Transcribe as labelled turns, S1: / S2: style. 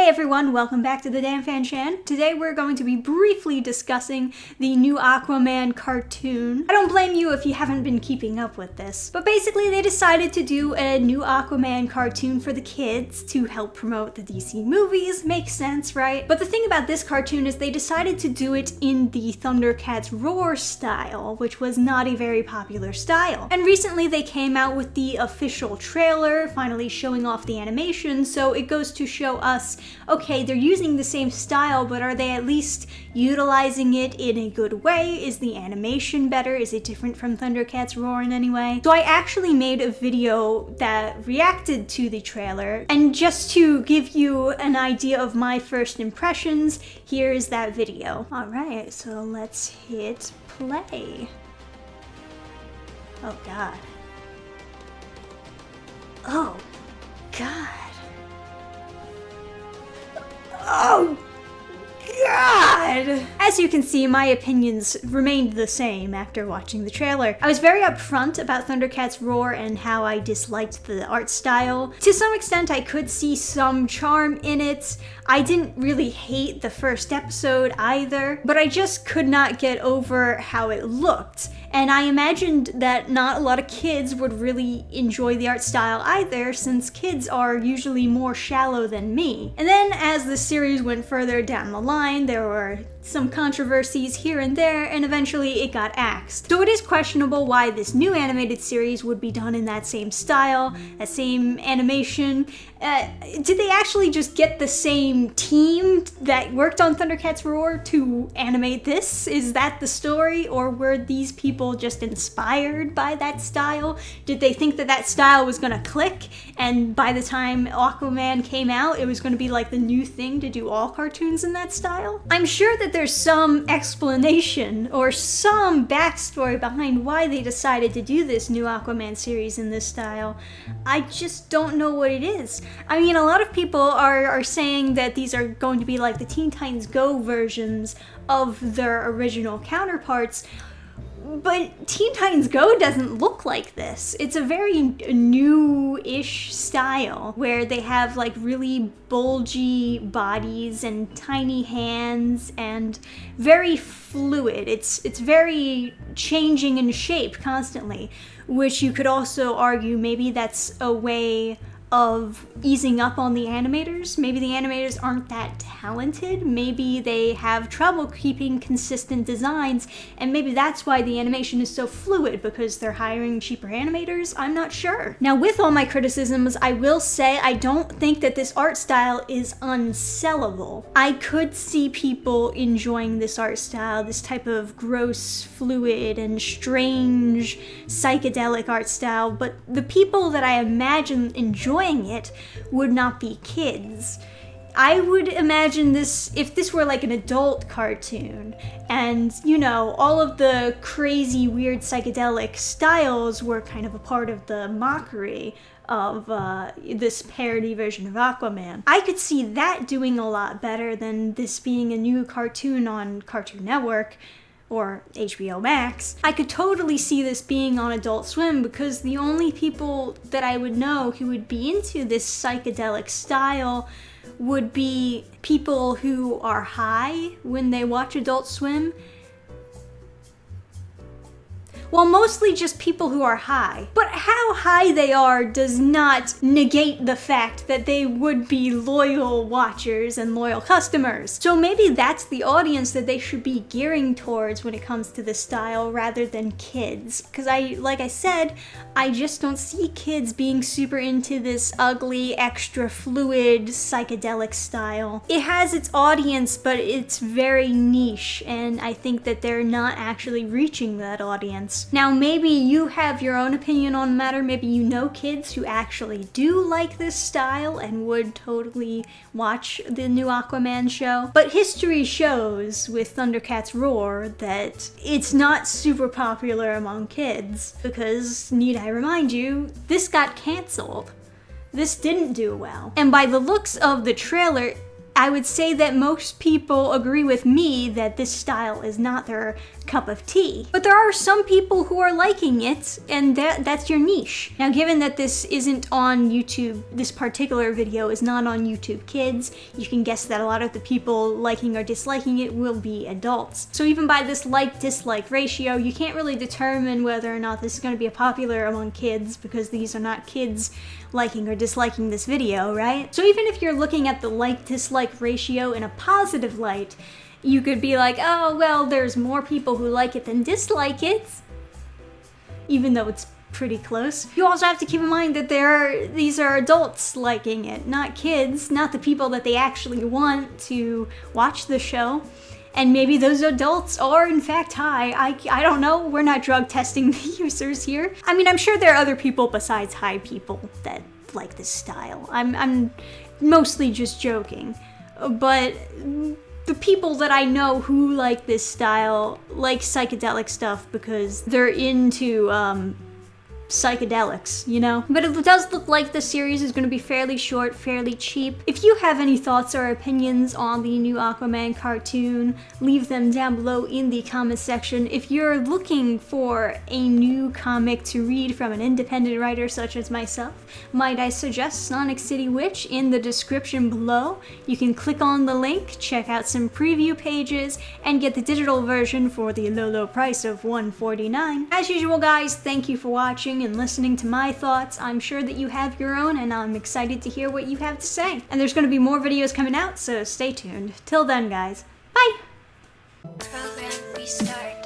S1: everyone, welcome back to the dannphan. Today we're going to be briefly discussing the new Aquaman cartoon. I don't blame you if you haven't been keeping up with this, but basically they decided to do a new Aquaman cartoon for the kids to help promote the DC movies. Makes sense, right? But the thing about this cartoon is they decided to do it in the Thundercats Roar style, which was not a very popular style. And recently they came out with the official trailer, finally showing off the animation, so it goes to show us, okay, they're using the same style, but are they at least utilizing it in a good way? Is the animation better? Is it different from Thundercats Roar in any way? So I actually made a video that reacted to the trailer, and just to give you an idea of my first impressions, here's that video. Alright, so let's hit play. Oh god. Oh god. Oh god! As you can see, my opinions remained the same after watching the trailer. I was very upfront about Thundercats Roar and how I disliked the art style. To some extent, I could see some charm in it. I didn't really hate the first episode either, but I just could not get over how it looked. And I imagined that not a lot of kids would really enjoy the art style either, since kids are usually more shallow than me. And then as the series went further down the line, there were some controversies here and there, and eventually it got axed. So it is questionable why this new animated series would be done in that same style, that same animation. Did they actually just get the same team that worked on Thundercats Roar to animate this? Is that the story, or were these people just inspired by that style? Did they think that that style was gonna click, and by the time Aquaman came out, it was gonna be like the new thing to do all cartoons in that style? I'm sure that there's some explanation or some backstory behind why they decided to do this new Aquaman series in this style. I just don't know what it is. I mean, a lot of people are saying that these are going to be like the Teen Titans Go versions of their original counterparts, but Teen Titans Go doesn't look like this. It's a very new-ish style where they have like really bulgy bodies and tiny hands and very fluid. It's very changing in shape constantly, which you could also argue maybe that's a way of easing up on the animators. Maybe the animators aren't that talented. Maybe they have trouble keeping consistent designs, and maybe that's why the animation is so fluid, because they're hiring cheaper animators. I'm not sure. Now, with all my criticisms, I will say I don't think that this art style is unsellable. I could see people enjoying this art style, this type of gross, fluid, and strange psychedelic art style, but the people that I imagine enjoying it would not be kids. I would imagine this, if this were like an adult cartoon, and, you know, all of the crazy, weird psychedelic styles were kind of a part of the mockery of this parody version of Aquaman. I could see that doing a lot better than this being a new cartoon on Cartoon Network or HBO Max. I could totally see this being on Adult Swim, because the only people that I would know who would be into this psychedelic style would be people who are high when they watch Adult Swim. Well, mostly just people who are high. But how high they are does not negate the fact that they would be loyal watchers and loyal customers. So maybe that's the audience that they should be gearing towards when it comes to this style, rather than kids. Because like I said, I just don't see kids being super into this ugly, extra fluid, psychedelic style. It has its audience, but it's very niche, and I think that they're not actually reaching that audience. Now, maybe you have your own opinion on the matter. Maybe you know kids who actually do like this style and would totally watch the new Aquaman show. But history shows with Thundercats Roar that it's not super popular among kids, because, need I remind you, this got canceled. This didn't do well. And by the looks of the trailer, I would say that most people agree with me that this style is not their cup of tea. But there are some people who are liking it, and that's your niche. Now, given that this isn't on YouTube, this particular video is not on YouTube Kids, you can guess that a lot of the people liking or disliking it will be adults. So even by this like-dislike ratio, you can't really determine whether or not this is going to be popular among kids, because these are not kids liking or disliking this video, right? So even if you're looking at the like-dislike ratio in a positive light, you could be like, oh, well, there's more people who like it than dislike it, even though it's pretty close. You also have to keep in mind that these are adults liking it, not kids, not the people that they actually want to watch the show. And maybe those adults are in fact high. I don't know, we're not drug testing the users here. I mean, I'm sure there are other people besides high people that like this style. I'm mostly just joking, but the people that I know who like this style like psychedelic stuff because they're into psychedelics, you know? But it does look like the series is going to be fairly short, fairly cheap. If you have any thoughts or opinions on the new Aquaman cartoon, leave them down below in the comment section. If you're looking for a new comic to read from an independent writer such as myself, might I suggest Sonic City Witch in the description below. You can click on the link, check out some preview pages, and get the digital version for the low price of $149. As usual, guys, thank you for watching and listening to my thoughts. I'm sure that you have your own, and I'm excited to hear what you have to say. And there's going to be more videos coming out, so stay tuned. Till then, guys, bye!
S2: Program restart.